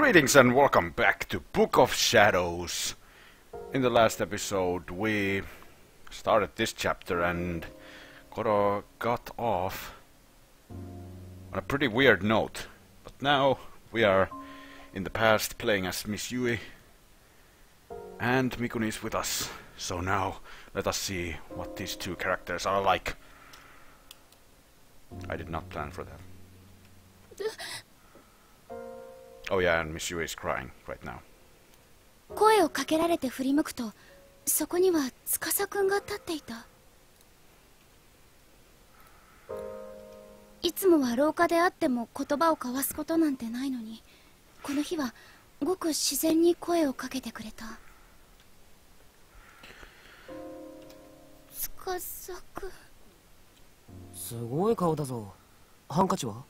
Greetings and welcome back to Book of Shadows. In the last episode we started this chapter and got off on a pretty weird note. But now we are in the past playing as Miss Yui and Mikuni is with us. So now let us see what these two characters are like. I did not plan for that. Oh yeah, and Miss Yui is crying right now. 声をかけられて振り向くと、そこには司くんが立っていた。いつもは廊下で会っても言葉を交わすことなんてないのに、この日はごく自然に声をかけてくれた。司くん。すごい顔だぞ。ハンカチは？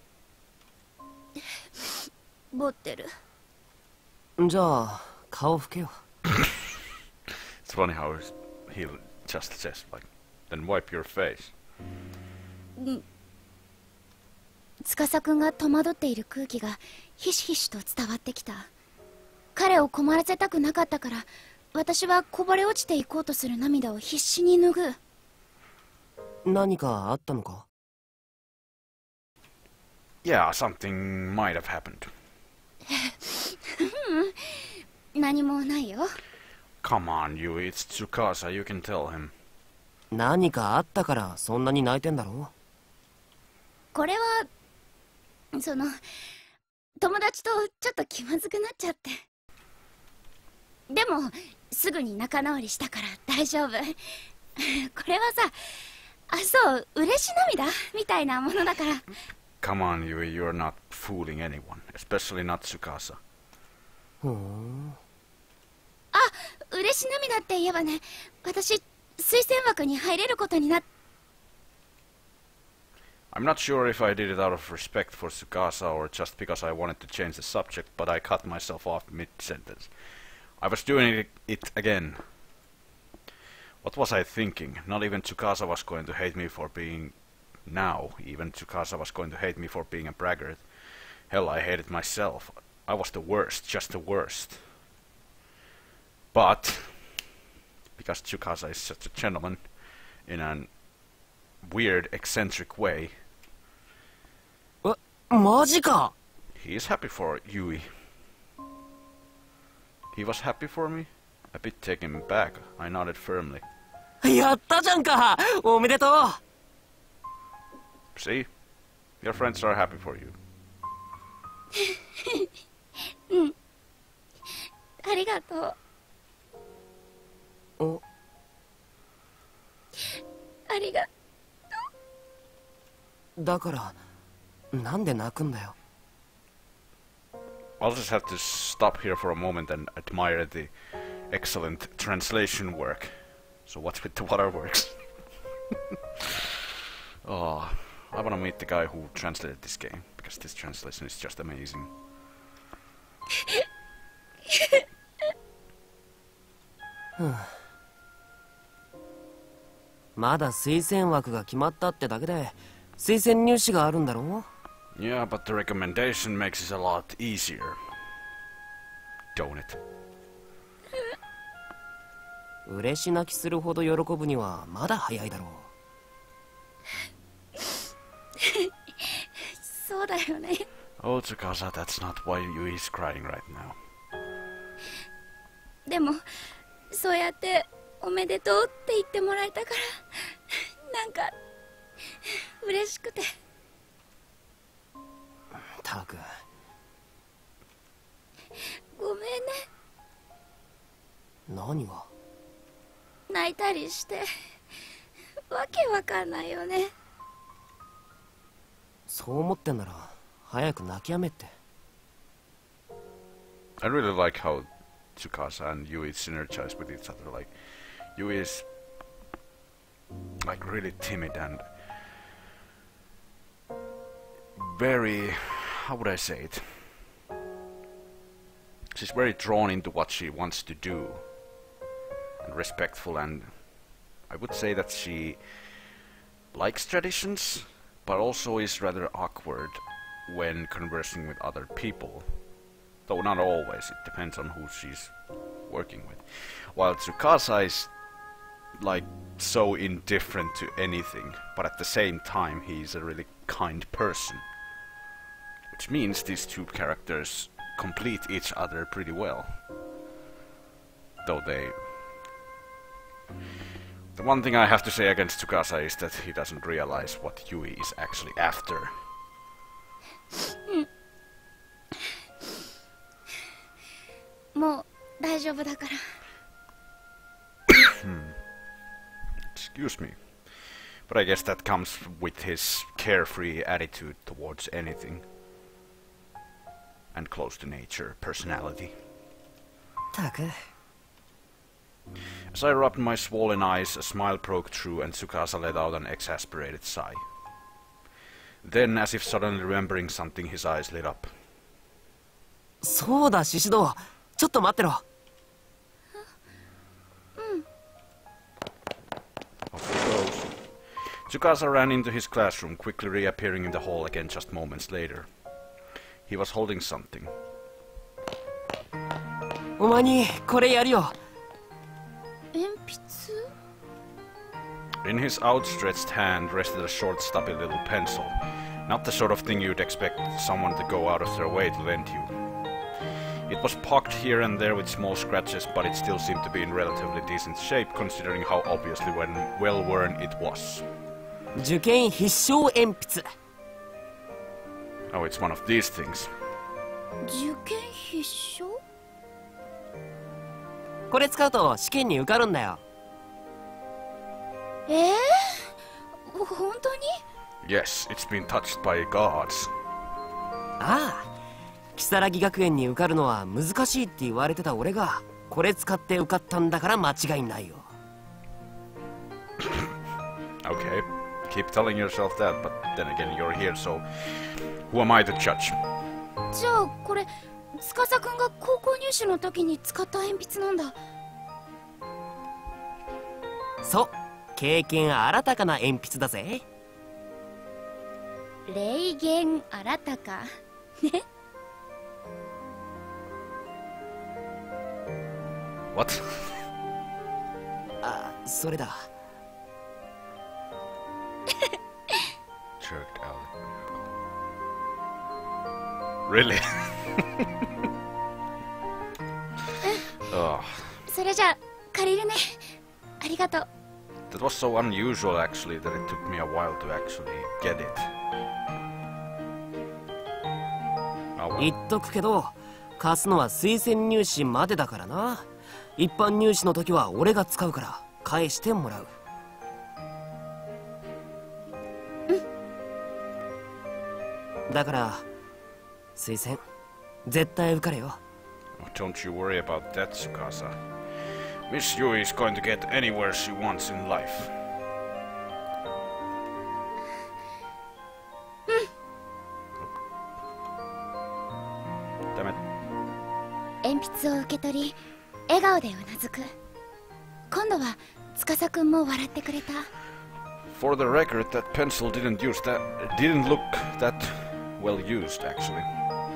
持ってる。じゃあ顔拭けよ。It's funny how he just says like, then wipe your face. 司くんが戸惑っている空気がひしひしと伝わってきた。彼を困らせたくなかったから、私はこぼれ落ちていこうとする涙を必死に拭う。何かあったのか？ Yeah, something might have happened. 何もないよ。Come on, Yui, it's Tsukasa, you can tell him. 何かあったからそんなに泣いてんだろ？これは友達とちょっと気まずくなっちゃって。でもすぐに仲直りしたから大丈夫。これはさ、そう嬉し涙みたいなものだから。Come on, Yui, you're not fooling anyone, especially not Tsukasa. 嬉し涙って言えばね、私推薦枠に入れることになっ。 I'm not sure if I did it out of respect for Tsukasa or just because I wanted to change the subject, but I cut myself off mid-sentence. I was doing it again. What was I thinking? Not even Tsukasa was going to hate me for being... Now, even Tsukasa was going to hate me for being a braggart. Hell, I hated myself. I was the worst, just the worst. But, because Tsukasa is such a gentleman, in a weird, eccentric way, マジか。 he is happy for Yui. He was happy for me? A bit taken back, I nodded firmly. やったじゃんか。おめでとう。 See? Your friends are happy for you. ありがとう。お。ありが。だからなんで泣くんだよ。 I'll just have to stop here for a moment and admire the excellent translation work. So what's with the waterworks? Oh, I wanna meet the guy who translated this game, because this translation is just amazing. まだ推薦枠が決まったってだけで推薦入試があるんだろ？ Yeah, but the recommendation makes it a lot easier. Don't it? 嬉し泣きするほど喜ぶにはまだ早いだろう。そうだよね。 Oh, Tsukasa, that's not why Yui is crying right now. でもそうやっておめでとうって言ってもらえたからなんか嬉しくて。たく。ごめんね。何が？泣いたりしてわけわかんないよね。そう思ってんなら早く泣きやめって。 I really like how Tsukasa and Yui synergize with each other. Like, Yui is like really timid and very, how would I say it? She's very drawn into what she wants to do and respectful, and I would say that she likes traditions but also is rather awkward when conversing with other people. Though not always, it depends on who she's working with. While Tsukasa is like so indifferent to anything, but at the same time he's a really kind person. Which means these two characters complete each other pretty well. Though they... The one thing I have to say against Tsukasa is that he doesn't realize what Yui is actually after. Excuse me. But I guess that comes with his carefree attitude towards anything. And close to nature personality. As I rubbed my swollen eyes, a smile broke through and Tsukasa let out an exasperated sigh. Then, as if suddenly remembering something, his eyes lit up. そうだ、シシド。ちょっと待ってろ。Off he goes. Tsukasa ran into his classroom, quickly reappearing in the hall again just moments later. He was holding something. お前にこれやるよ。鉛筆? In his outstretched hand rested a short, stubby little pencil. Not the sort of thing you'd expect someone to go out of their way to lend you. It was pocked here and there with small scratches, but it still seemed to be in relatively decent shape, considering how obviously well worn it was. 受験必勝鉛筆。Oh, it's one of these things. 受験必勝? これ使うと試験に受かるんだよ。本当に? Yes, it's been touched by gods. ああ、如月学園に受かるのは難しいって言われてた俺がこれ使って受かったんだから間違いないよ。Okay, keep telling yourself that, but then again you're here, so who am I to judge? じゃあこれ司くんが高校入試の時に使った鉛筆なんだ。そう、経験新たかな鉛筆だぜ。霊言新たかね。What? あ、それだ。Jerked out. Really? Oh. それじゃ借りるね。ありがとう。That was so unusual actually that it took me a while to actually get it. Oh, well. 言っとくけど、貸すのは推薦入試までだからな。一般入試の時は俺が使うから返してもらう。だから推薦絶対受かれよ。Oh, don't you worry about that, Tsukasa. Miss Yui is going to get anywhere she wants in life. Damn it. 鉛筆を受け取り笑顔でうなずく。今度は司くんも笑ってくれた。 For the record, that pencil didn't look that well used, actually.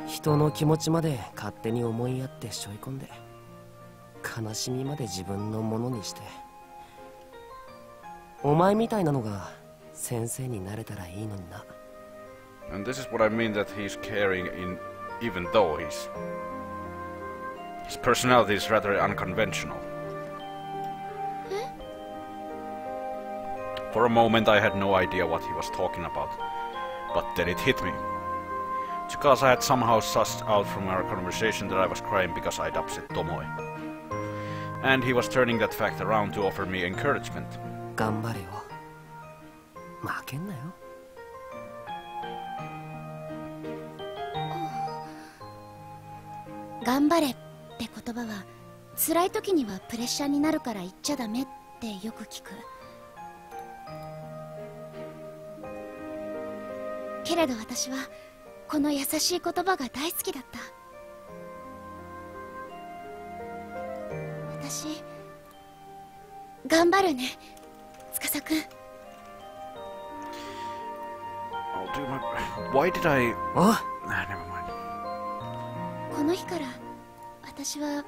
人の気持ちまで勝手に思いやって背負い込んで、悲しみまで自分のものにして。お前みたいなのが先生になれたらいいのにな。 And this is what I mean that he's caring in, even though his personality is rather unconventional. For a moment I had no idea what he was talking about, but then it hit me. Tsukasa had somehow sussed out from our conversation that I was crying because I'd upset Tomoe. And he was turning that fact around to offer me encouragement. 頑張れよ。負けんなよ。頑張れって言葉は辛い時にはプレッシャーになるから言っちゃダメってよく聞く。けれど私はこの優しい言葉が大好きだった。私頑張るね、司くん。Why did I... あ、never mind. この日から私は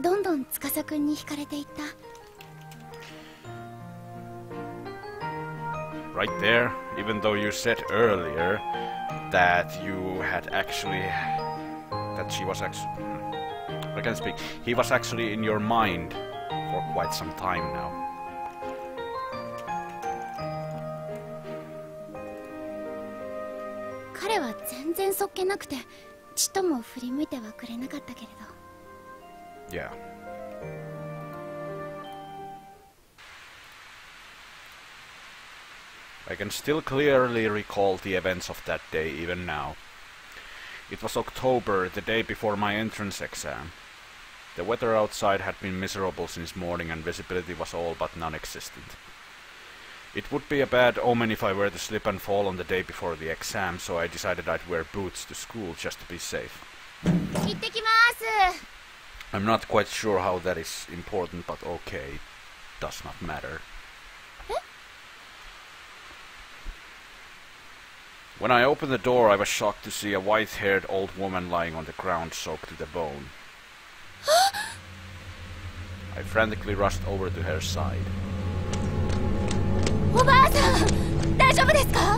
どんどん司くんに惹かれていった。 Right there, even though you said earlier that you had actually... that she was actually... I can't speak. He was actually in your mind for quite some time now. 彼は全然そっけなくてちっとも振り向いてはくれなかったけれど。 Yeah. I can still clearly recall the events of that day even now. It was October, the day before my entrance exam. The weather outside had been miserable since morning and visibility was all but non-existent. It would be a bad omen if I were to slip and fall on the day before the exam, so I decided I'd wear boots to school just to be safe. 行ってきます。 I'm not quite sure how that is important, but okay, it does not matter. When I opened the door, I was shocked to see a white-haired old woman lying on the ground, soaked to the bone. I frantically rushed over to her side. おばあさん、大丈夫ですか？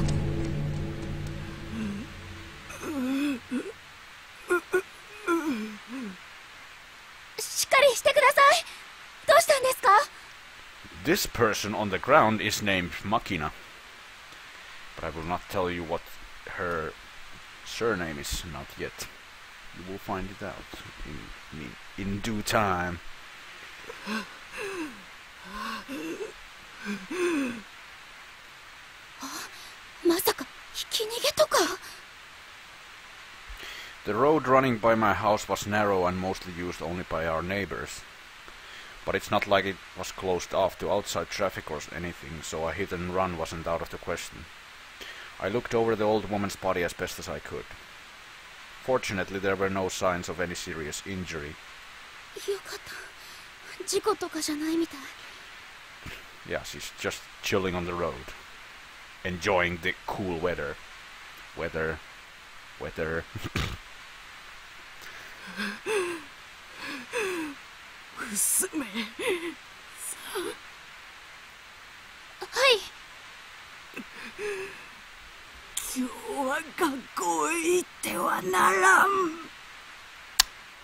しっかりしてください。どうしたんですか？ This person on the ground is named Makina, but I will not tell you what her surname is not yet. You will find it out in due time. まさかひき逃げとか？ The road running by my house was narrow and mostly used only by our neighbors. But it's not like it was closed off to outside traffic or anything, so a hit and run wasn't out of the question. I looked over the old woman's body as best as I could. Fortunately, there were no signs of any serious injury. よかった。事故とかじゃないみたい。 Yeah, she's just chilling on the road. Enjoying the cool weather. Weather. 娘はい。今日は学校へ行ってはならん。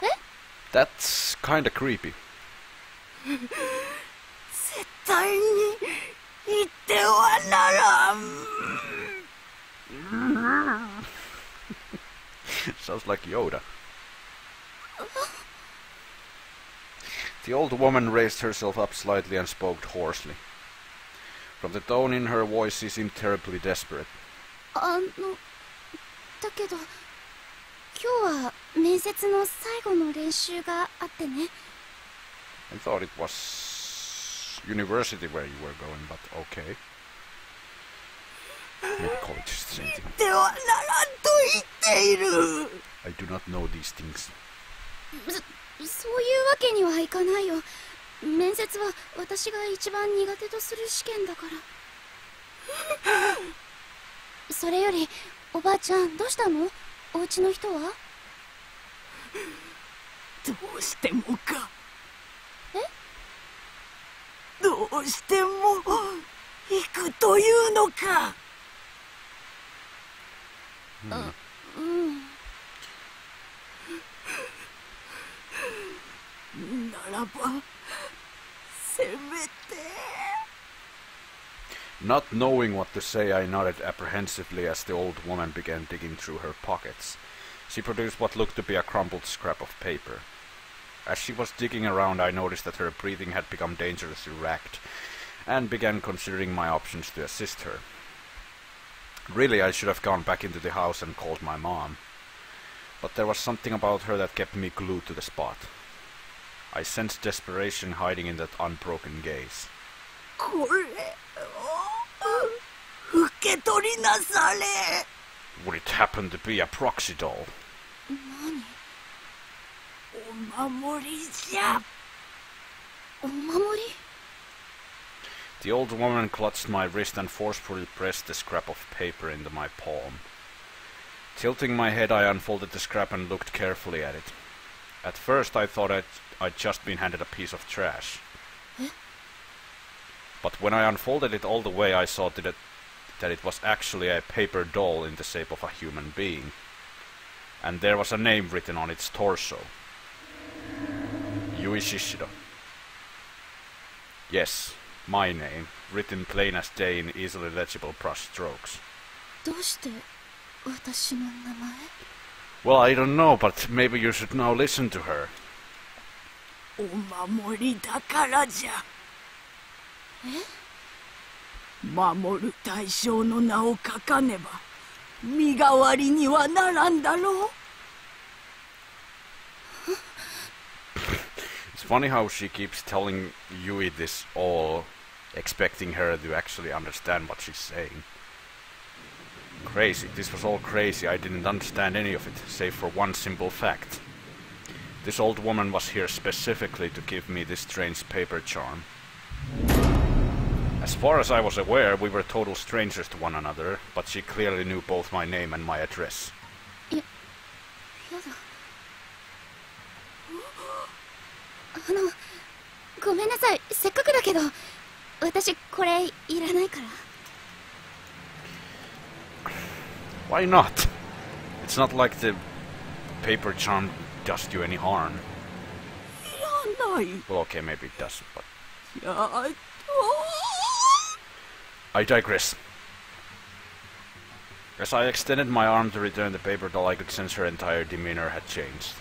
え？ That's kinda creepy. 絶対に行ってはならん。Sounds like Yoda. The old woman raised herself up slightly and spoke hoarsely. From the tone in her voice, she seemed terribly desperate. だけど今日は面接の最後の練習があってね。 I thought it was university where you were going, but okay. Maybe college is the same thing. ではならんと言っている。 I do not know these things. そういうわけにはいかないよ。面接は私が一番苦手とする試験だから。それよりおばあちゃんどうしたの？お家の人は？どうしてもか。え？どうしても行くというのか。うん。ならばせめて。 Not knowing what to say, I nodded apprehensively as the old woman began digging through her pockets. She produced what looked to be a crumpled scrap of paper. As she was digging around, I noticed that her breathing had become dangerously racked, and began considering my options to assist her. Really, I should have gone back into the house and called my mom. But there was something about her that kept me glued to the spot. I sensed desperation hiding in that unbroken gaze. これを受け取りなされ。 Would it happen to be a proxy doll? 何？お守りじゃ。お守り？ The old woman clutched my wrist and forcefully pressed the scrap of paper into my palm. Tilting my head, I unfolded the scrap and looked carefully at it. At first I thought I'd just been handed a piece of trash. But when I unfolded it all the way, I saw that it was actually a paper doll in the shape of a human being. And there was a name written on its torso. Yoshie. Yes, my name, written plain as day in easily legible brush strokes. どうして私の名前? Well, I don't know, but maybe you should now listen to her. お守りだからじゃ。守る対象の名を書かねば身代わりにはならんだろう。It's funny how she keeps telling Yui this all, expecting her to actually understand what she's saying. Crazy. This was all crazy. I didn't understand any of it, save for one simple fact. This old woman was here specifically to give me this strange paper charm. As far as I was aware, we were total strangers to one another, but she clearly knew both my name and my address. やだ。ごめんなさい。せっかくだけど、私これいらないから。Why not? It's not like the paper charm does you any harm. いらない。Well, okay, maybe it does, but... やっと。 I digress. As I extended my arm to return the paper doll, I could sense her entire demeanor had changed.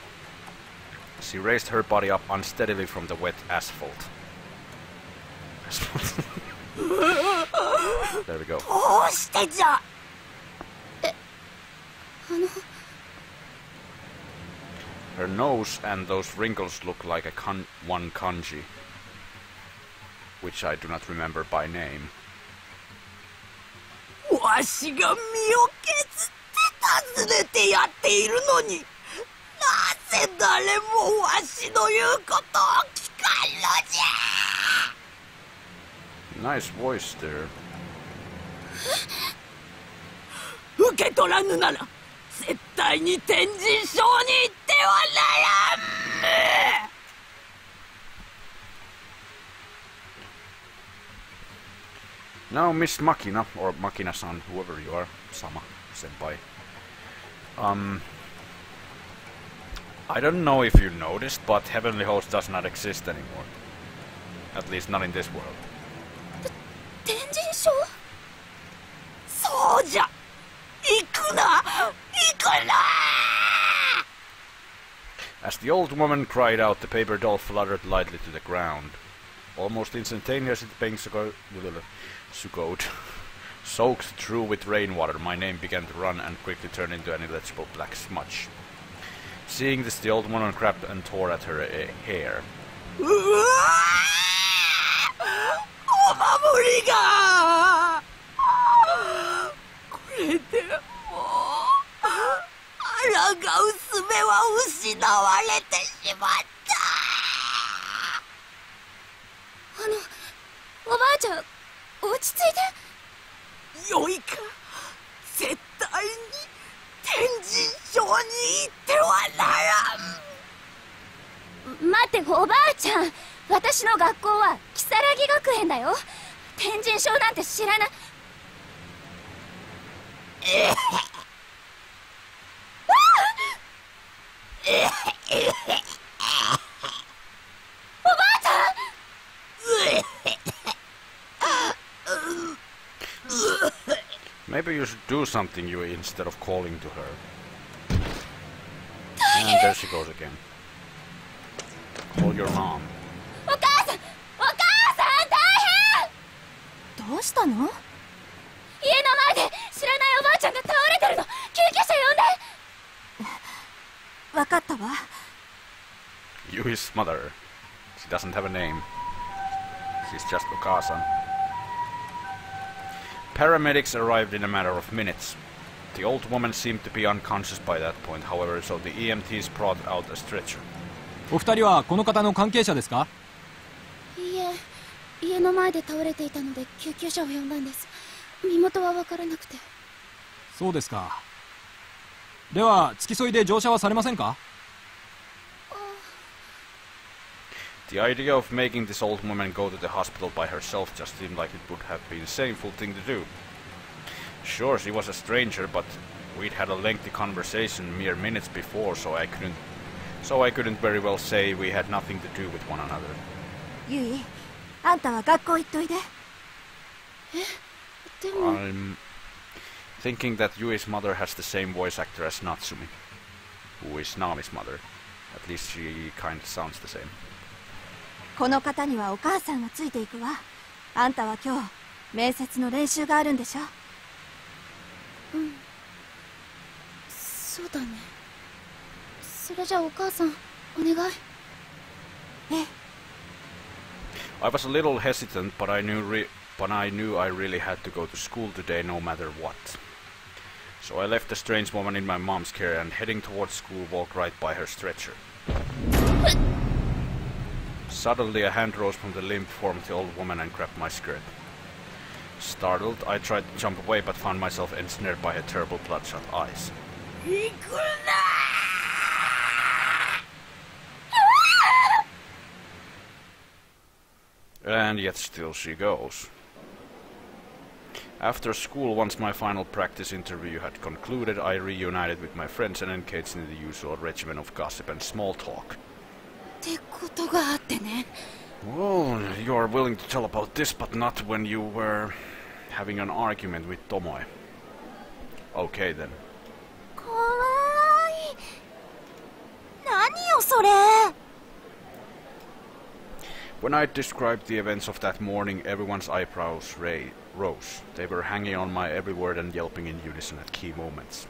She raised her body up unsteadily from the wet asphalt. There we go. どうしてじゃ。Her nose and those wrinkles look like one kanji, which I do not remember by name. わしが身を削って訪ねてやっているのに、なぜ誰もわしの言うことを聞かんのじゃ。 Nice voice there. 受け取らぬなら絶対に天神賞に行ってはならん。 Now, Miss Makina, or Makina-san, whoever you are, Sama, senpai. I don't know if you noticed, but Heavenly Host does not exist anymore. At least not in this world. 天神賞? そうじゃ。行くな、行くな。 As the old woman cried out, the paper doll fluttered lightly to the ground. Almost instantaneously, the paint soaked through with rainwater. My name began to run and quickly turned into an illegible black smudge. Seeing this, the old woman grabbed and tore at her hair. うわー、お守りが。これでもう抗う術は失われてしまった。おばあちゃん、落ち着いて。よいか、絶対に天神賞に行ってはならん。待って、おばあちゃん、私の学校は如月学園だよ。天神賞なんて知らない。おばあちゃん。 Maybe you should do something, Yui, instead of calling to her. And there she goes again. Call your mom. お母さん、お母さん、大変。どうしたの？家の前で知らないおばあちゃんが倒れてるの。救急車呼んで。わかったわ。 Yui's mother. She doesn't have a name. She's just Okasan. Paramedics arrived in a matter of minutes. The old woman seemed to be unconscious by that point, however, so the EMTs brought out a stretcher. お二人はこの方の関係者ですか？いいえ、家の前で倒れていたので救急車を呼んだんです。身元は分からなくて。そうですか。では付き添いで乗車はされませんか？ The idea of making this old woman go to the hospital by herself just seemed like it would have been a shameful thing to do. Sure, she was a stranger, but we'd had a lengthy conversation mere minutes before, so I couldn't very well say we had nothing to do with one another. ゆい、あんたは学校行っといで。でも I'm thinking that Yui's mother has the same voice actor as Natsumi, who is Nami's mother. At least she kind of sounds the same. この方にはお母さんがついていくわ。あんたは今日面接の練習があるんでしょ。そうだね。それじゃあお母さん、お願い。I was a little hesitant, but I knew I really had to go to school today no matter what. So I left the strange woman in my mom's care and heading towards school walked right by her stretcher. Suddenly a hand rose from the limp form of the old woman and grabbed my skirt. Startled, I tried to jump away but found myself ensnared by her terrible bloodshot eyes. 行くな And yet still she goes. After school, once my final practice interview had concluded, I reunited with my friends and engaged in the usual regimen of gossip and small talk. ってことがあってね。 Well, you are willing to tell about this, but not when you were having an argument with Tomoe. Okay then. かわいい。何よそれ。 When I described the events of that morning, everyone's eyebrows rose. They were hanging on my every word and yelping in unison at key moments.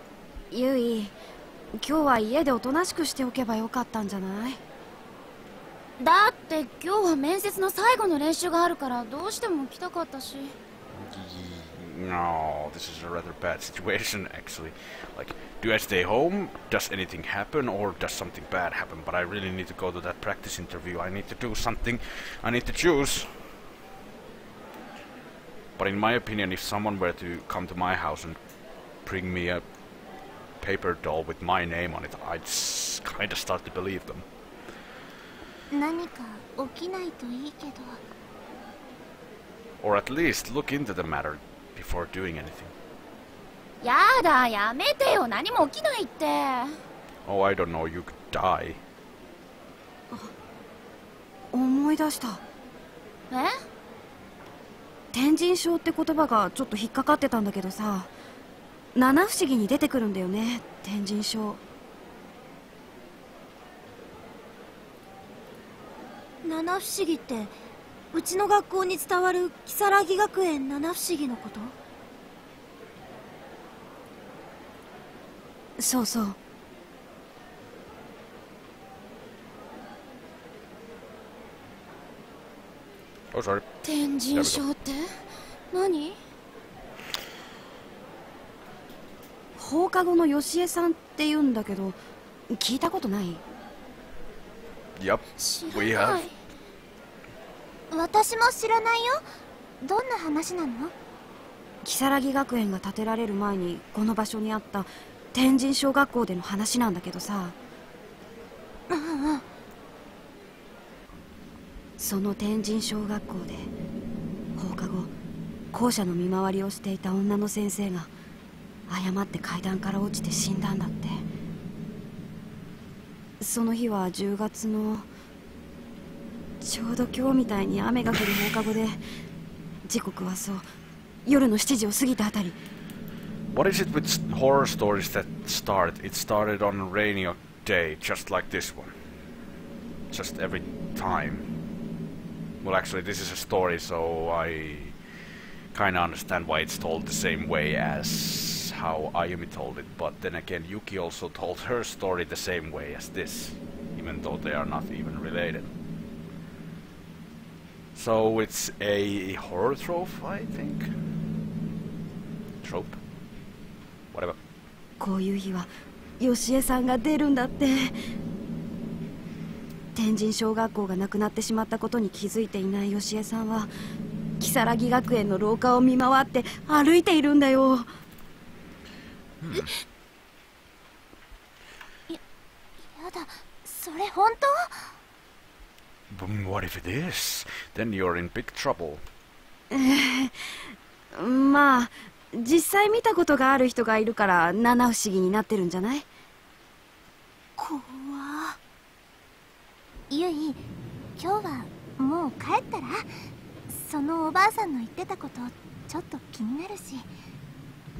ゆい、今日は家でおとなしくしておけばよかったんじゃない？だって今日は面接の最後の練習があるからどうしても来たかったし。 No, this is a rather bad situation, actually. Like, do I stay home? Does anything happen? Or does something bad happen? But I really need to go to that practice interview. I need to do something. I need to choose. But in my opinion, if someone were to come to my house and bring me a paper doll with my name on it, I'd kind of start to believe them. 何か起きないといいけど。 Or at least look into the matter before doing anything. やだ、やめてよ。何も起きないって。 Oh, I don't know, you could die. 思い出した。え？天神症って言葉がちょっと引っかかってたんだけどさ、七不思議に出てくるんだよね、天神症。七不思議ってうちの学校に伝わる如月学園七不思議のこと？そうそう。Oh, sorry. 天神症って何？放課後のよしえさんって言うんだけど、聞いたことない？ Yep, 知 we らな have. い。私も知らないよ。どんな話なの？如月学園が建てられる前にこの場所にあった天神小学校での話なんだけどさ、その天神小学校で放課後校舎の見回りをしていた女の先生が誤って階段から落ちて死んだんだって。その日は10月のちょうど今日みたいに雨が降る放課後で、時刻はそう夜の7時を過ぎたあたり。 What is it with horror stories that it started on a rainy day, just like this one? Just every time. Well, actually, this is a story, so I kinda understand why it's told the same way as how Ayumi told it. But then again, Yuki also told her story the same way as this, even though they are not even related. So it's a horror trope, I think? Trope? Whatever. こういう日はよしえさんが出るんだって。天神小学校がなくなってしまったことに気づいていないよしえさんは如月学園の廊下を見回って歩いているんだよ。やだ、それ本当？ What if it is? Then you're in big trouble. まあ実際見たことがある人がいるから七不思議になってるんじゃない？怖ゆい、今日はもう帰ったら？そのおばあさんの言ってたことちょっと気になるし、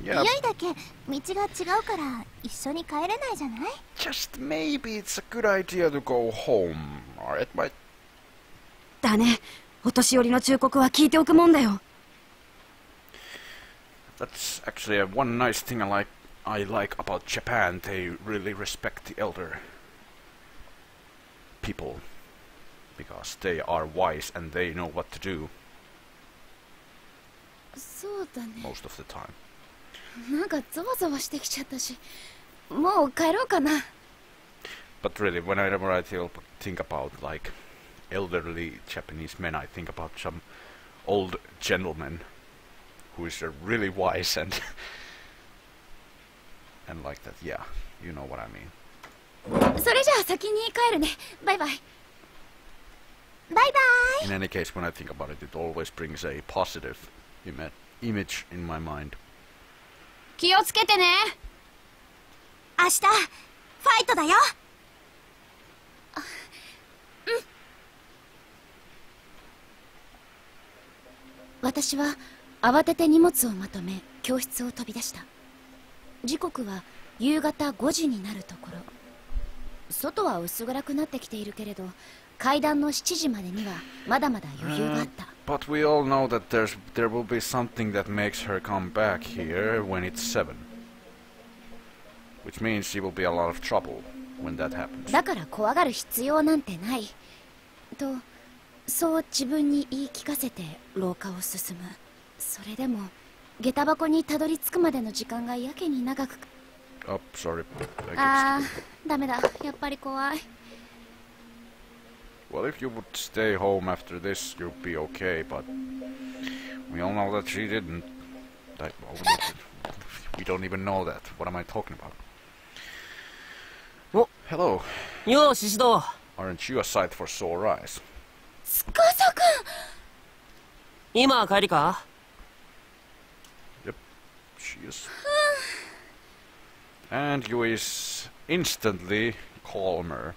ゆいだけ道が違うから一緒に帰れないじゃない？ Just maybe it's a good idea to go home. Alright, my... だね、お年寄りの忠告は聞いておくもんだよ。That's actually one nice thing I like about Japan. They really respect the elder people because they are wise and they know what to do そうだね。 most of the time. なんかゾワゾワしてきちゃったし、もう帰ろうかな。 But really, whenever I think about like elderly Japanese men, I think about some old gentleman who is really wise and and like that. Yeah, you know what I mean. それじゃあ先に帰るね。バイバイ。バイバイ。 In any case, when I think about it, it always brings a positive image in my mind. 気をつけてね。明日ファイトだよ。私は慌てて荷物をまとめ教室を飛び出した。時刻は夕方5時になるところ。外は薄暗くなってきているけれど、階段の7時までにはまだまだ余裕があった。But we all know that there will be something that makes her come back here when it's 7. Which means she will be a lot of trouble when that happens. だから怖がる必要なんてない。と、そう自分に言い聞かせて廊下を進む。それでも、下駄箱にたどり着くまでの時間がやけに長く。Oh, sorry. ああ、ダメだ。やっぱり怖い。Well, if you would stay home after this, you'll be okay, but we all know that she didn't. We don't even know that. What am I talking about? Oh. Hello. よーし、獅子堂。 Aren't you a sight for sore eyes? 司くん。今は帰りか？ Yep, she is. And you is instantly calmer.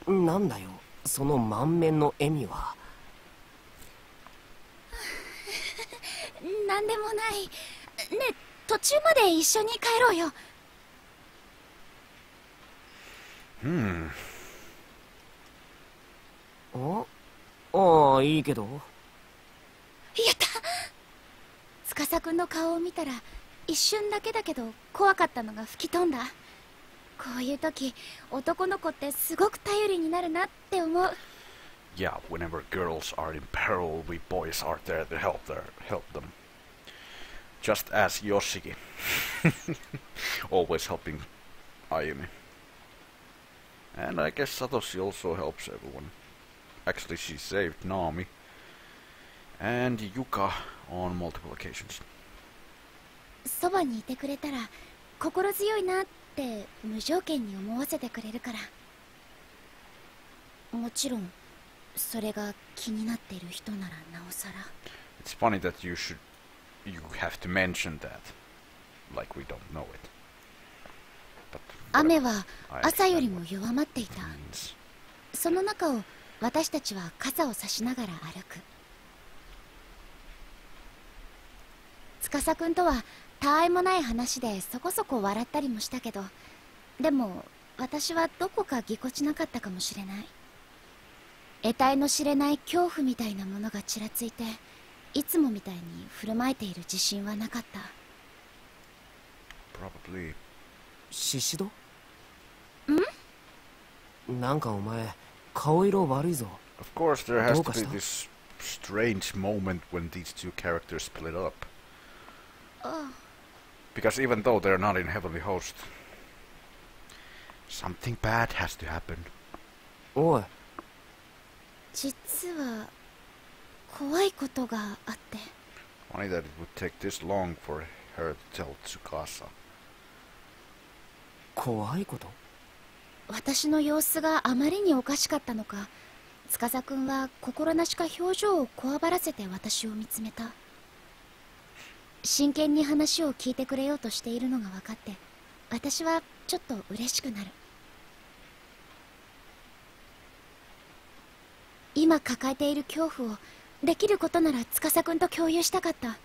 なんだよ、その満面の笑みは。なんでもない。ねえ、途中まで一緒に帰ろうよ。ああ、いいけど。やった。司くんの顔を見たら一瞬だけだけど怖かったのが吹き飛んだ。こういう時、男の子ってすごく頼りになるなって思う。Yeah, whenever girls are in peril, we boys are there to help them. Just as Yoshie. Always helping Ayumi. And I guess Satoshi also helps everyone. Actually, she saved Nami and Yuka on multiple occasions. そばにいてくれたら心強いなって無条件に思わせてくれるから。もちろんそれが気になっている人ならなおさら。 It's funny that you have to mention that, like we don't know it. But 雨は朝よりも弱まっていた。 means. その中を私たちは傘を差しながら歩く。司くんとはたわいもない話でそこそこ笑ったりもしたけど、でも私はどこかぎこちなかったかもしれない。得体の知れない恐怖みたいなものがちらついて、いつもみたいに振る舞えている自信はなかった。 Probably. 獅子堂？なんかお前顔色悪いぞ。 Of course, there has to be どうかした？ this strange moment when these two characters split up. Because even though they're not in Heavenly Host, something bad has to happen. おい、実は怖いことがあって。 Funny that it would take this long for her to tell Tsukasa. 怖いこと？私の様子があまりにおかしかったのか、司くんは心なしか表情をこわばらせて私を見つめた。真剣に話を聞いてくれようとしているのが分かって、私はちょっと嬉しくなる。今抱えている恐怖をできることなら司くんと共有したかった。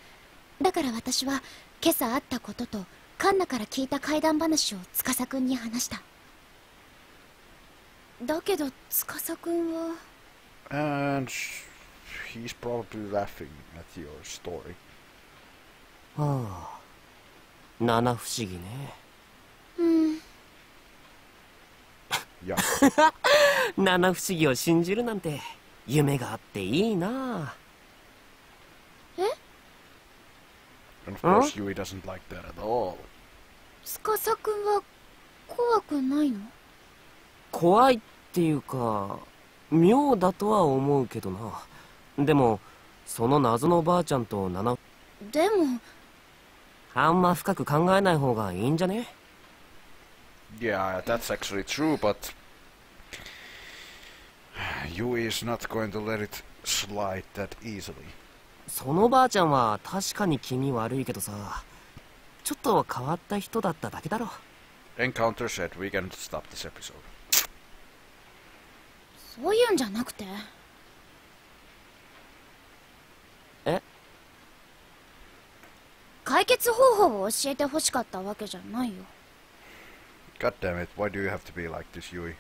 だから私は今朝あったこととカンナから聞いた怪談話を司くんに話した。だけど司くんは And he's probably laughing at your story. はあ、七不思議ね。Yeah. 七不思議を信じるなんて夢があっていいな。And of course, Yui doesn't like that at all. 司くんは怖くないの？怖いっていうか妙だとは思うけどな。でもその謎のばあちゃんと七、でもあんま深く考えない方がいいんじゃね？ Yeah, that's actually true, but Yui is not going to let it slide that easily. そのばあちゃんは確かに気味悪いけどさ、ちょっと変わった人だっただけだろ。Encounter said we can stop this episode. そういうんじゃなくて。え？解決方法を教えてほしかったわけじゃないよ。God damn it, why do you have to be like this, Yui?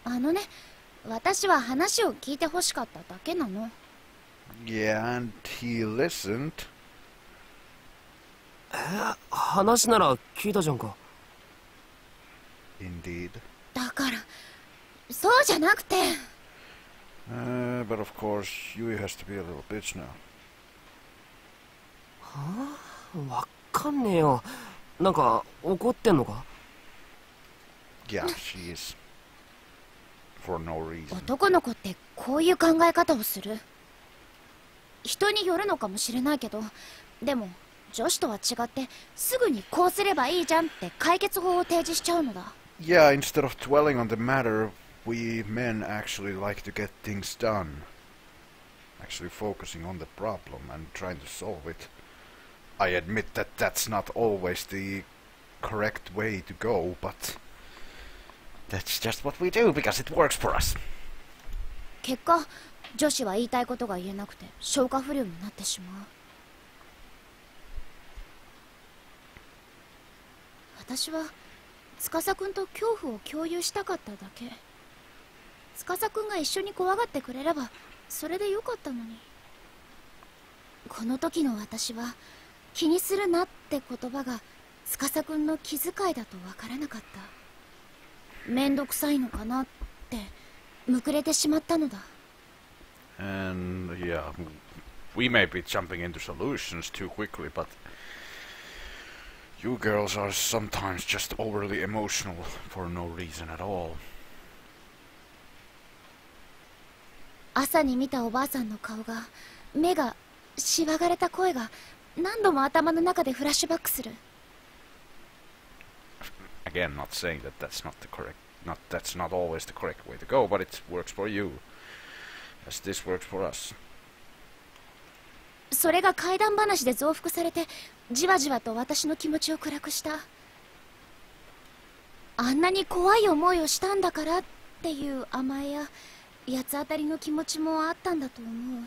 あのね、私は話を聞いてほしかっただけなの。Yeah, and he listened. 話なら聞いたじゃんか。Indeed. だからそうじゃなくて。But of course, Yui has to be a little bitch now. わかんねえよ。なんか怒ってんのか？ Yeah, she is. For no reason. 男の子ってこういう考え方をする。人によるのかもしれないけど、でも女子とは違ってすぐにこうすればいいじゃんって解決法を提示しちゃうのだ。Yeah, instead of dwelling on the matter, we men actually like to get things done. Actually focusing on the problem and trying to solve it. I admit that that's not always the correct way to go, but that's just what we do because it works for us. 結果、女子は言いたいことが言えなくて消化不良になってしまう。私は司くんと恐怖を共有したかっただけ。司くんが一緒に怖がってくれればそれでよかったのに。この時の私は気にするなって言葉が司くんの気遣いだとわからなかった。めんどくさいのかなってむくれてしまったのだ。 And yeah, we may be jumping into solutions too quickly, but you girls are sometimes just overly emotional for no reason at all. 朝に見たおばあさんの顔が、目が、しわがれた声が何度も頭の中でフラッシュバックする。 Again, not saying that that's not always the correct way to go, but it works for you, as this works for us. それが怪談話で増幅されてじわじわと私の気持ちを暗くした。あんなに怖い思いをしたんだからっていう甘えや八つ当たりの気持ちもあったんだと思う。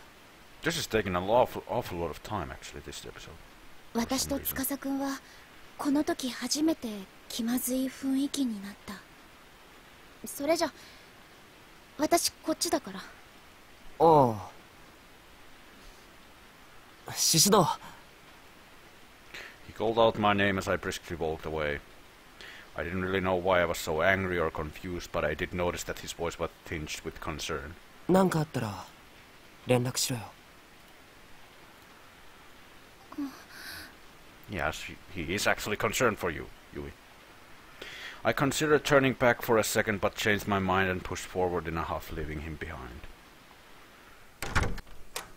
This is taking an awful lot of time, actually, this episode. 私と司くんはこの時初めて気まずい雰囲気になった。それじゃ私こっちだから。ああ、獅子堂。 He called out my name as I briskly walked away. I didn't really know why I was so angry or confused, but I did notice that his voice was tinged with concern. なんかあったら連絡しろよ。Yes, he is actually concerned for you, Yui. I considered turning back for a second, but changed my mind and pushed forward in a huff, leaving him behind.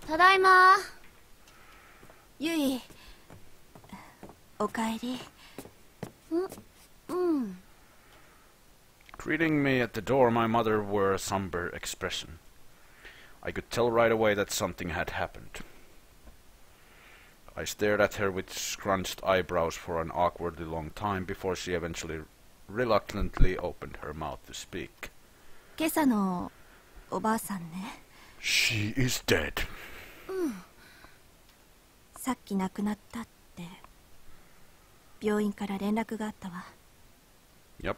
ただいま。ゆい、おかえり。うん。It Greeting me at the door, my mother wore a somber expression. I could tell right away that something had happened. I stared at her with scrunched eyebrows for an awkwardly long time before she eventually reluctantly opened her mouth to speak. 今朝のおばあさんね。 She is dead. さっき亡くなったって病院から連絡があったわ。 Yep.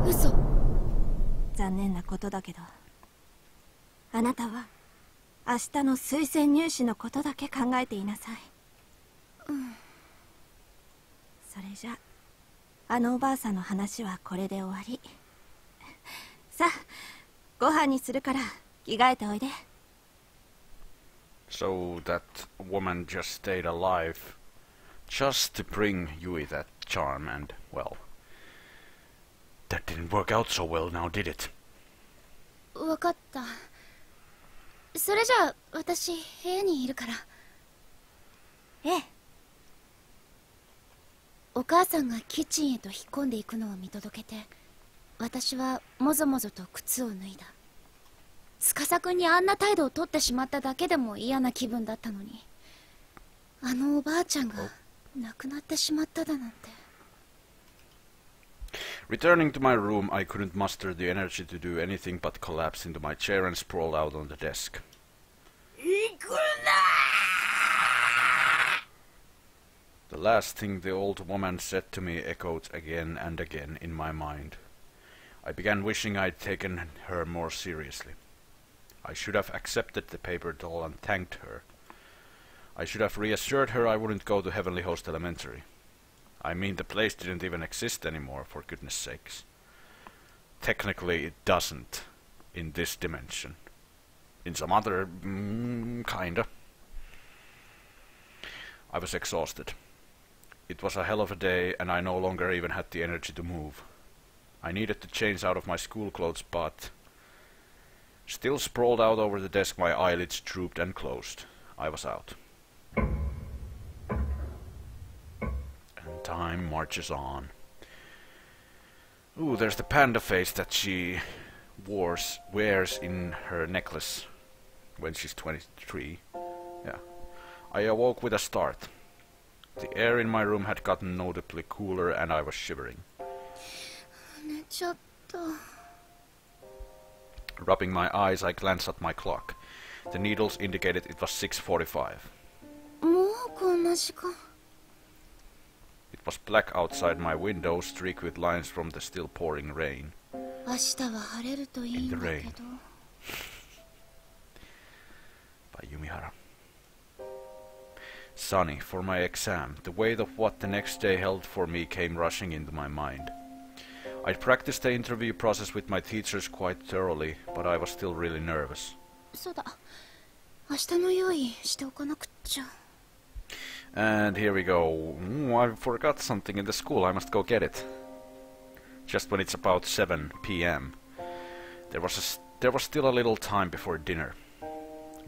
嘘。残念なことだけど、あなたは明日の推薦入試のことだけ考えていなさい。それじゃあのおばあさんの話はこれで終わり。さあご飯にするから着替えておいで。 So that woman just stayed alive just to bring Yui that charm, and, well, that didn't work out so well now, did it? わかった。それじゃあ私部屋にいるから。ええ。お母さんがキッチンへと引っ込んでいくのを見届けて、私はもぞもぞと靴を脱いだ。司くんにあんな態度をとってしまっただけでも嫌な気分だったのに、あのおばあちゃんが亡くなってしまっただなんて。 Returning to my room, I couldn't muster the energy to do anything but collapse into my chair and sprawl out on the desk. 行くな The last thing the old woman said to me echoed again and again in my mind. I began wishing I'd taken her more seriously. I should have accepted the paper doll and thanked her. I should have reassured her I wouldn't go to Heavenly Host Elementary. I mean, the place didn't even exist anymore, for goodness sakes. Technically, it doesn't, in this dimension. In some other... kinda. I was exhausted. It was a hell of a day, and I no longer even had the energy to move. I needed to change out of my school clothes, but... Still sprawled out over the desk, my eyelids drooped and closed. I was out. And time marches on. Ooh, there's the panda face that she wears in her necklace when she's 23. Yeah. I awoke with a start. The air in my room had gotten notably cooler and I was shivering. 寝ちゃった。 Rubbing my eyes, I glanced at my clock. The needles indicated it was 6:45. もうこんな時間。 It was black outside my window, streaked with lines from the still pouring rain. 明日は晴れるといいんだけど。 By Yumihara. Sunny, for my exam, the weight of what the next day held for me came rushing into my mind. I'd practiced the interview process with my teachers quite thoroughly, but I was still really nervous. そうだ。明日の用意しておかなくっちゃ。 And here we go. I forgot something in the school. I must go get it. Just when it's about 7 p.m. There was still a little time before dinner.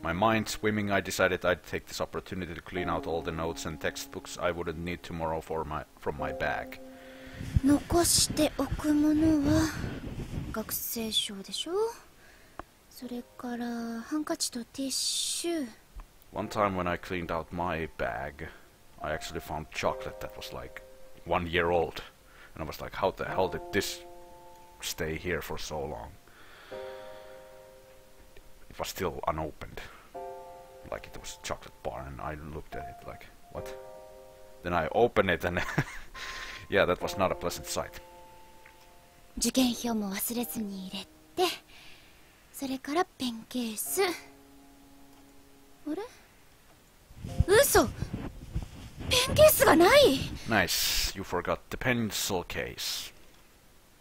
My mind swimming, I decided I'd take this opportunity to clean out all the notes and textbooks I wouldn't need tomorrow from my bag. 残しておくものは学生証でしょ。それからハンカチとティッシュ。 One time when I cleaned out my bag, I actually found chocolate that was like 1 year old. And I was like, how the hell did this stay here for so long? It was still unopened. Like it was a chocolate bar, and I looked at it like, what? Then I opened it and yeah, that was not a pleasant sight. 受験票も忘れずに入れて、それからペンケース。あれ？嘘！ペンケースがない！ Nice, you forgot the pencil case.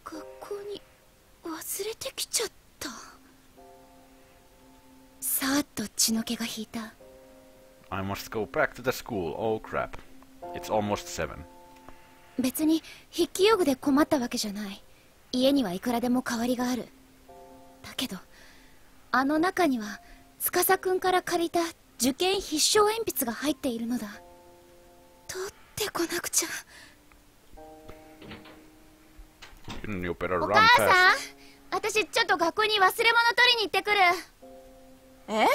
学校に忘れてきちゃった。さーっと血の気が引いた。 I must go back to the school. Oh crap. It's almost 7. 別に筆記用具で困ったわけじゃない。家にはいくらでも代わりがある。だけどあの中には司くんから借りた受験必勝鉛筆が入っているのだ。取ってこなくちゃ。You better お run 母さん、 fast. 私ちょっと学校に忘れ物取りに行ってくる。え、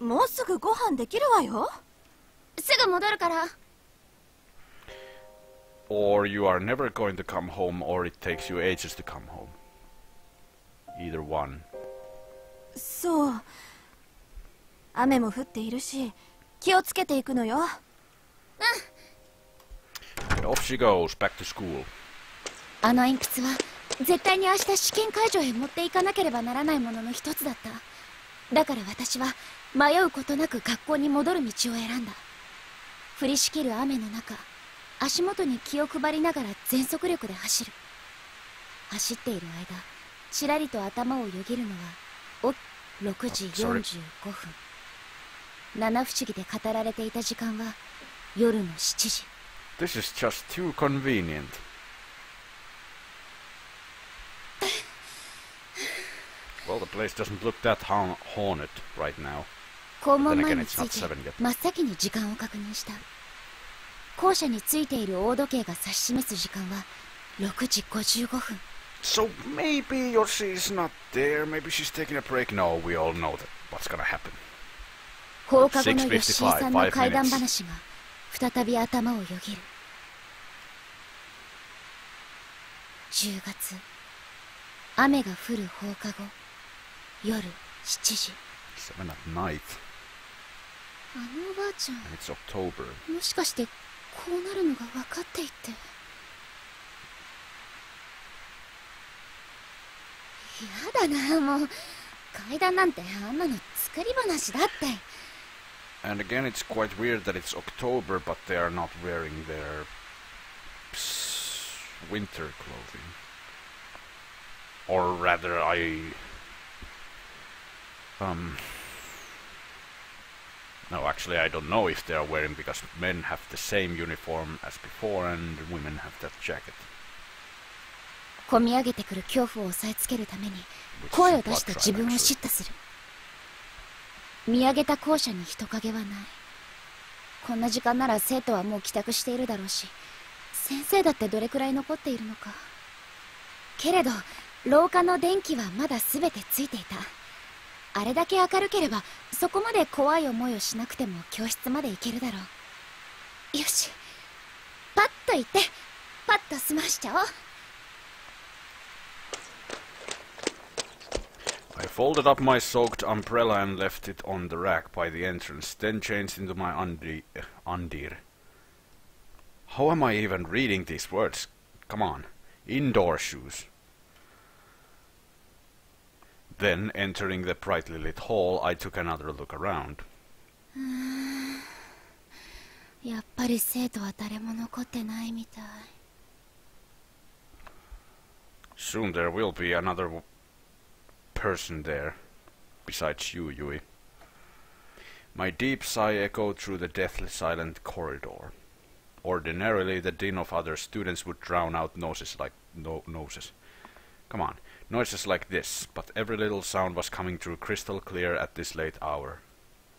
もうすぐご飯できるわよ。すぐ戻るから。 Or you are never going to come home, or it takes you ages to come home. Either one. そう。雨も降っているし、気をつけていくのよ。And off she goes, back to school. あの鉛筆は絶対に明日試験会場へ持っていかなければならないものの一つだった。だから私は迷うことなく学校に戻る道を選んだ。降りしきる雨の中、足元に気を配りながら全速力で走る。走っている間、ちらりと頭をよぎるのは6時45分。七不思議で語られていた時間は夜の7時。 This is just too convenient. Well, the place doesn't look that haunted right now. 校門 Then 前 again, に it's 着 not いて 7 yet. 真っ先に時間を確認した。校舎についている大時計が指し示す時間は6時55分。 So maybe Yoshie's not there, maybe she's taking a break. No, we all know that what's gonna happen. 放課後のヨッシーさんの怪談話が再び頭をよぎる。10月、雨が降る放課後、夜7時。 7 at night, あのおばあちゃん、 and it's October. もしかしてこうなるのが分かっていて。やだな、もう階段なんてあんなの作り話だって。 And again, it's quite weird that it's October, but they are not wearing their winter clothing. Or rather, No, actually, I don't know if they are wearing, because men have the same uniform as before, and women have that jacket. こみ上げてくる恐怖を抑えつけるために声を出して自分を叱咤する。見上げた校舎に人影はない。こんな時間なら生徒はもう帰宅しているだろうし、先生だってどれくらい残っているのか。けれど廊下の電気はまだ全てついていた。あれだけ明るければそこまで怖い思いをしなくても教室まで行けるだろう。よし、パッと行ってパッと済ましちゃおう。I folded up my soaked umbrella and left it on the rack by the entrance, then changed into my undir. How am I even reading these words? Come on. Indoor shoes. Then, entering the brightly lit hall, I took another look around. やっぱり生徒は誰も残ってないみたい。 Soon there will be another person there, besides you, Yui. My deep sigh echoed through the deathly silent corridor. Ordinarily, the din of other students would drown out noises like noises. Come on, noises like this, but every little sound was coming through crystal clear at this late hour.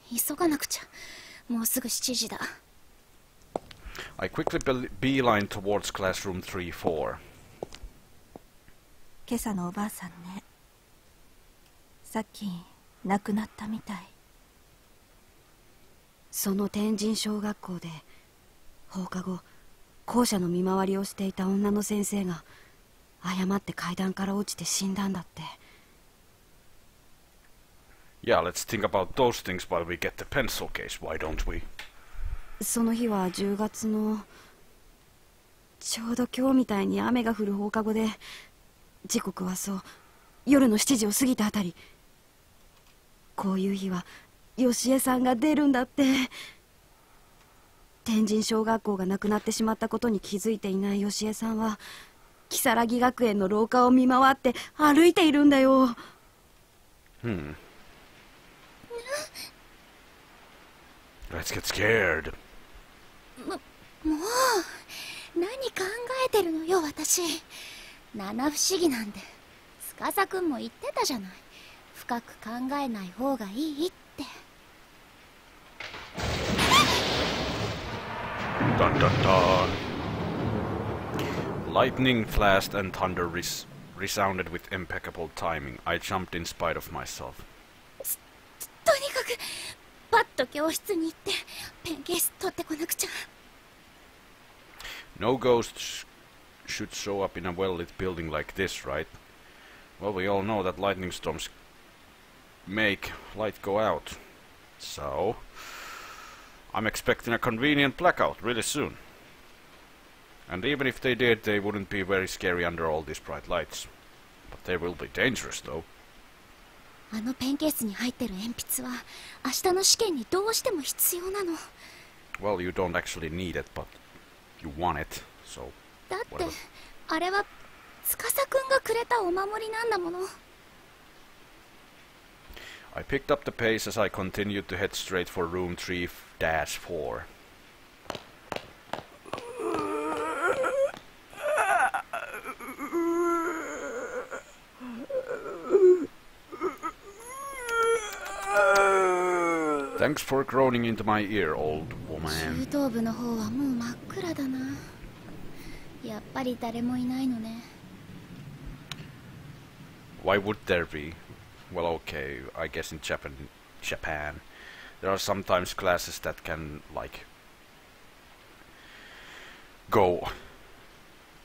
急がなくちゃ。もうすぐ7時だ。 I quickly beelined towards classroom 3-4. 今朝のおばあさんね。さっき亡くなったみたい。その天神小学校で放課後校舎の見回りをしていた女の先生が誤って階段から落ちて死んだんだって。 Yeah, let's think about those things while we get the pencil case, why don't we? その日は10月のちょうど今日みたいに雨が降る放課後で、時刻はそう夜の7時を過ぎたあたり。こういう日は吉江さんが出るんだって。天神小学校がなくなってしまったことに気づいていない吉江さんは如月学園の廊下を見回って歩いているんだよ。Let's get scared. もう何考えてるのよ私。七不思議なんて司くんも言ってたじゃない。深く考えない方がいいって。 Dun dun dun. Lightning flashed and thunder resounded with impeccable timing. I jumped in spite of myself. とにかくパッと教室に行ってペンケース取ってこなくちゃ。 No ghosts should show up in a well-lit building like this, right? Well, we all know that lightning storms make light go out. So, I'm expecting a convenient blackout really soon. And even if they did, they wouldn't be very scary under all these bright lights. But they will be dangerous, though. あのペンケースに入ってる鉛筆は明日の試験にどうしても必要なの。 Well, you don't actually need it, but you want it, so だって whatever. あれは司くんがくれたお守りなんだもの。 I picked up the pace as I continued to head straight for room 3-4. Thanks for groaning into my ear, old 中 woman. 等部の方はもう真っ暗だな。やっぱり誰もいないのね。 Why would there be? Well, okay, I guess in Japan, there are sometimes classes that can, like, go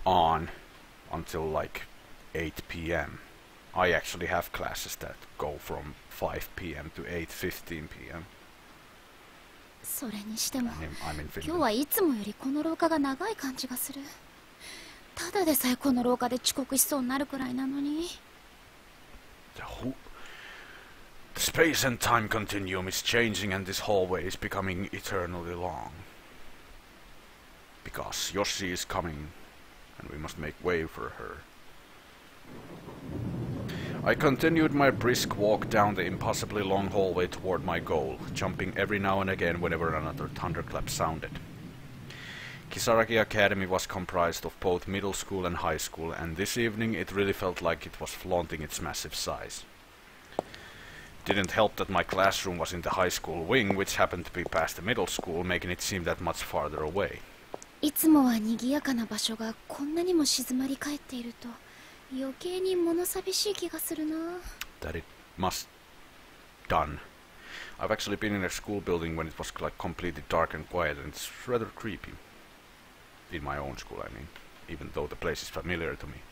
on until, like, 8 p.m. I actually have classes that go from 5 p.m. to 8:15 p.m. それにしても I'm in 今日 Finland. はいつもよりこの廊下が長い感じがする。ただでさえこの廊下で遅刻しそうになるくらいなのに。 The space and time continuum is changing and this hallway is becoming eternally long. Because Yoshie is coming and we must make way for her. I continued my brisk walk down the impossibly long hallway toward my goal, jumping every now and again whenever another thunderclap sounded. Kisaragi Academy was comprised of both middle school and high school, and this evening it really felt like it was flaunting its massive size. Didn't help that my classroom was in the high school wing, which happened to be past the middle school, making it seem that much farther away. いつもは賑やかな場所がこんなにも静まり返っていると余計に物寂しい気がするな。 That it must done. I've actually been in a school building when it was like completely dark and quiet, and it's rather creepy. In my own school, I mean, even though the place is familiar to me.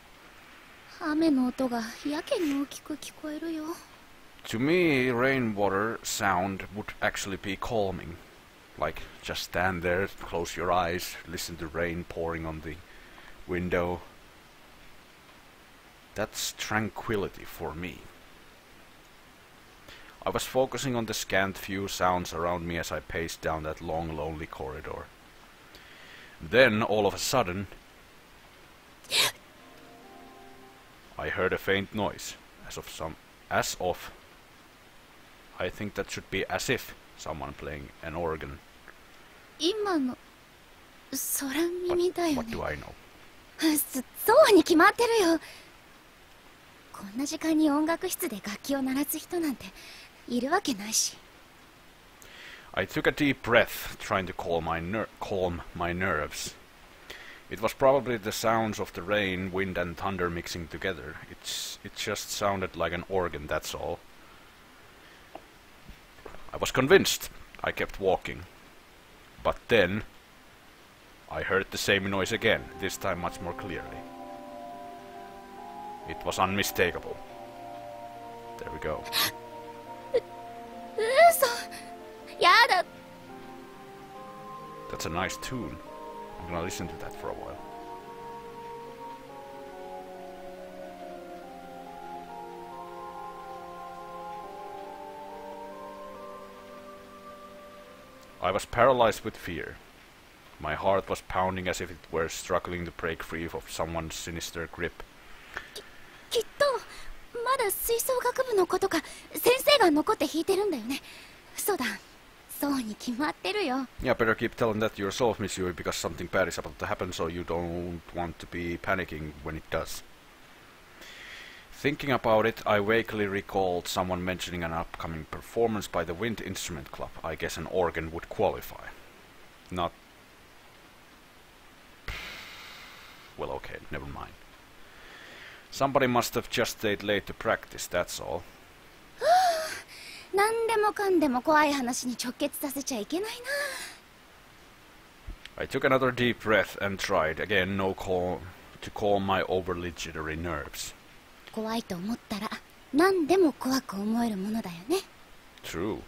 雨の音がやけに大きく聞こえるよ。 To me, rainwater sound would actually be calming. Like, just stand there, close your eyes, listen to rain pouring on the window. That's tranquility for me. I was focusing on the scant few sounds around me as I paced down that long, lonely corridor. Then, all of a sudden, I heard a faint noise, I think that should be as if someone playing an organ. 今の空耳だよ What ね。 do I know? そうに決まってるよ。こんな時間に音楽室で楽器を鳴らす人なんているわけないし。 I took a deep breath, trying to calm my nerves. It was probably the sounds of the rain, wind and thunder mixing together. It just sounded like an organ, that's all. I was convinced. I kept walking. But then I heard the same noise again, this time much more clearly. It was unmistakable. There we go. 嘘。やだ。 That's a nice tune. I'm gonna listen to that for a while. I was paralyzed with fear. My heart was pounding as if it were struggling to break free of someone's sinister grip. きっとまだ吹奏楽部の子とか先生が残って弾いてるんだよね。嘘だ。そうに決まってるよ。 Yeah, better keep telling that to yourself, Miss Yui, because something bad is about to happen, so you don't want to be panicking when it does. Thinking about it, I vaguely recalled someone mentioning an upcoming performance by the Wind Instrument Club. I guess an organ would qualify. Not... Well, okay, never mind. Somebody must have just stayed late to practice, that's all. 何でもかんでも怖い話に直結させちゃいけないな。 I took another deep breath and tried, again to calm my overly jittery nerves. 怖いと思ったら何でも怖く思えるものだよね。 True.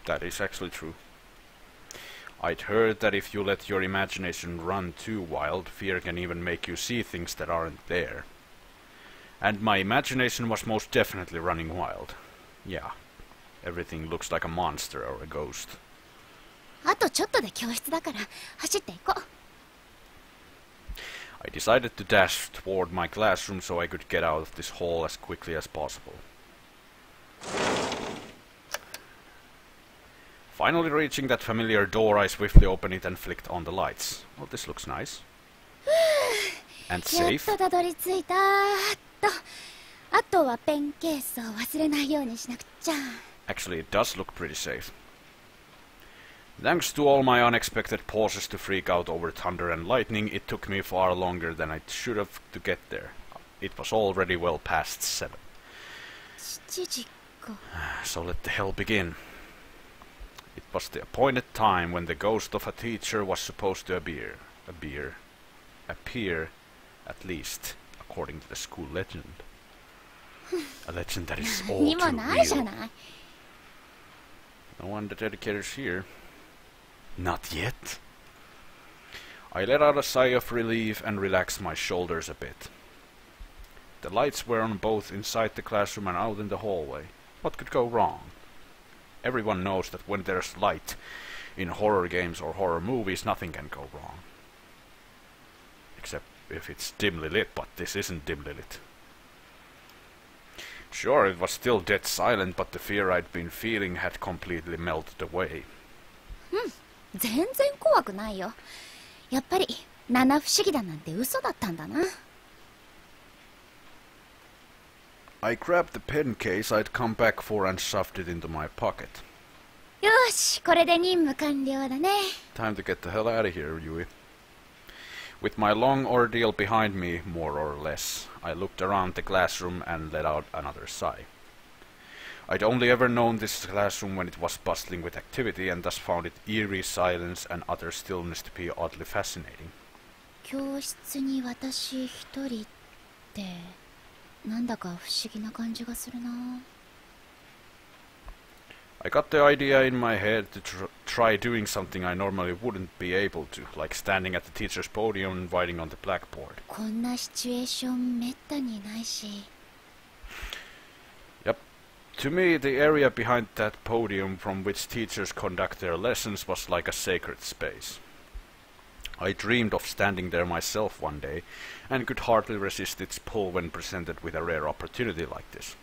That is actually true. I'd heard that if you let your imagination run too wild, fear can even make you see things that aren't there. And my imagination was most definitely running wild. Yeah. Everything looks like a monster or a ghost. あとちょっとで教室だから走っていこう。 I decided to dash toward my classroom so I could get out of this hall as quickly as possible. Finally reaching that familiar door, I swiftly opened it and flicked on the lights. Well, this looks nice. And やっ safe. とたどり着いた。あとはペンケースを忘れないようにしなくちゃ。 Actually, it does look pretty safe. Thanks to all my unexpected pauses to freak out over thunder and lightning, it took me far longer than I should have to get there. It was already well past 7. 7時か。 So let the hell begin. It was the appointed time when the ghost of a teacher was supposed to appear, at least, according to the school legend. A legend that is all 何 too もないじゃ real. ない。 No one the educators here. Not yet. I let out a sigh of relief and relaxed my shoulders a bit. The lights were on both inside the classroom and out in the hallway. What could go wrong? Everyone knows that when there's light in horror games or horror movies, nothing can go wrong. Except if it's dimly lit, but this isn't dimly lit. Sure, it was still dead silent, but the fear I'd been feeling had completely melted away. 全然怖くないよ。やっぱり七不思議だなんて嘘だったんだな。 I grabbed the pen case I'd come back for and shoved it into my pocket. よし、これで任務完了だね。 Time to get the hell out of here, Yui. With my long ordeal behind me, more or less, I looked around the classroom and let out another sigh. I'd only ever known this classroom when it was bustling with activity and thus found its eerie silence and utter stillness to be oddly fascinating. 教室に私一人ってなんだか不思議な感じがするな。 I got the idea in my head to try doing something I normally wouldn't be able to, like standing at the teacher's podium and writing on the blackboard. こんなシチュエーションめったにないし。 Yep. To me, the area behind that podium from which teachers conduct their lessons was like a sacred space. I dreamed of standing there myself one day, and could hardly resist its pull when presented with a rare opportunity like this.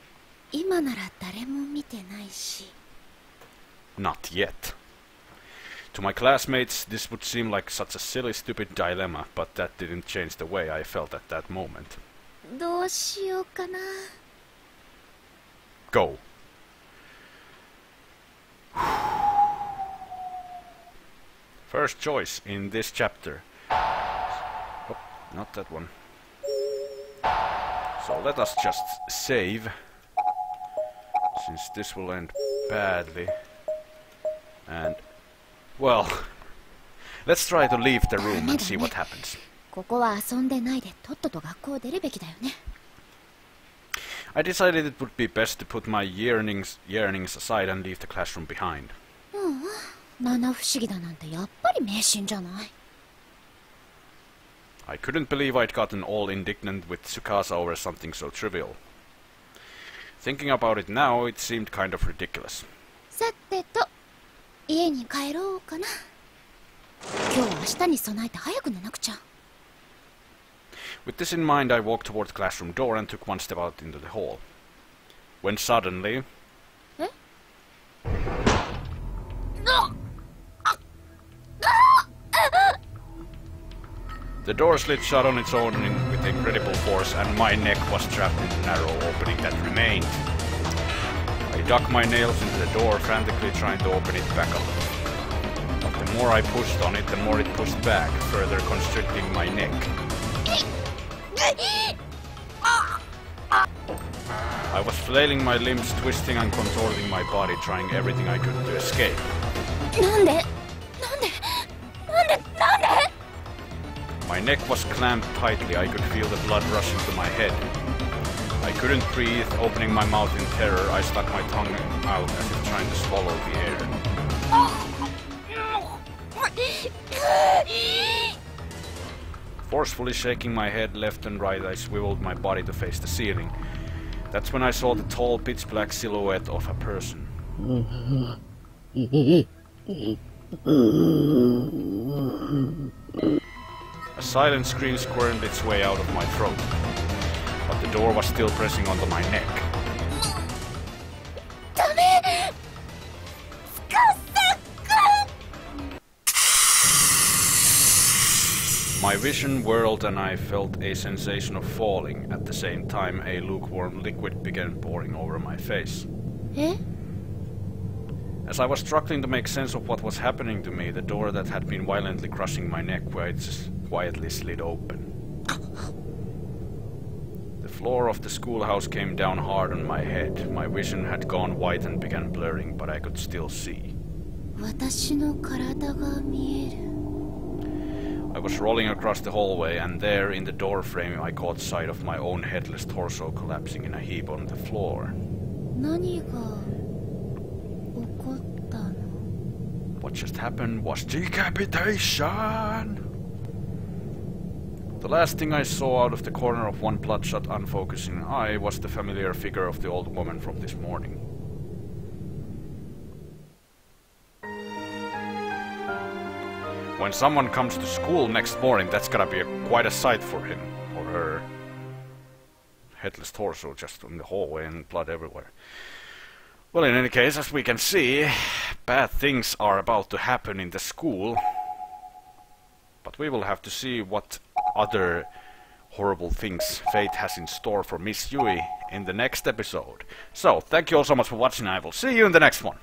今なら誰も見てないし。 Not yet. To my classmates, this would seem like such a silly, stupid dilemma, but that didn't change the way I felt at that moment. どうしようかな。 Go. First choice in this chapter. Oh, not that one. So let us just save, since this will end badly. And, well, let's try to leave the room and see what happens. ここは遊んでないでとっとと学校を出るべきだよね。 I decided it would be best to put my yearnings aside and leave the classroom behind. 七不思議だなんてやっぱり迷信じゃない。 I couldn't believe I'd gotten all indignant with Tsukasa over something so trivial. Thinking about it now, it seemed kind of ridiculous. さてと、家に帰ろうかな。今日は明日に備えて早く寝なくちゃ。 With this in mind, I walked toward the classroom door and took one step out into the hall. When suddenly... Eh? The door slid shut on its own with incredible force, and my neck was trapped in the narrow opening that remained. I dug my nails into the door, frantically trying to open it back up. But the more I pushed on it, the more it pushed back, further constricting my neck. I was flailing my limbs, twisting and contorting my body, trying everything I could to escape. なんで My neck was clamped tightly. I could feel the blood rushing to my head. I couldn't breathe. Opening my mouth in terror, I stuck my tongue out as if trying to swallow the air. Forcefully shaking my head left and right, I swiveled my body to face the ceiling. That's when I saw the tall, pitch-black silhouette of a person. A silent scream squirmed its way out of my throat, but the door was still pressing onto my neck. ダメスカサク My vision whirled and I felt a sensation of falling. At the same time, a lukewarm liquid began pouring over my face. え As I was struggling to make sense of what was happening to me, the door that had been violently crushing my neck quietly slid open. The floor of the schoolhouse came down hard on my head. My vision had gone white and began blurring, but I could still see. 私の体が見える I was rolling across the hallway, and there, in the doorframe, I caught sight of my own headless torso collapsing in a heap on the floor. 何が起こったの What just happened was decapitation! The last thing I saw out of the corner of one bloodshot, unfocusing eye was the familiar figure of the old woman from this morning. When someone comes to school next morning, that's gonna be quite a sight for him or her. Headless torso just in the hallway and blood everywhere. Well, in any case, as we can see, bad things are about to happen in the school. But we will have to see what other horrible things fate has in store for Miss Yui in the next episode. So, thank you all so much for watching. I will see you in the next one.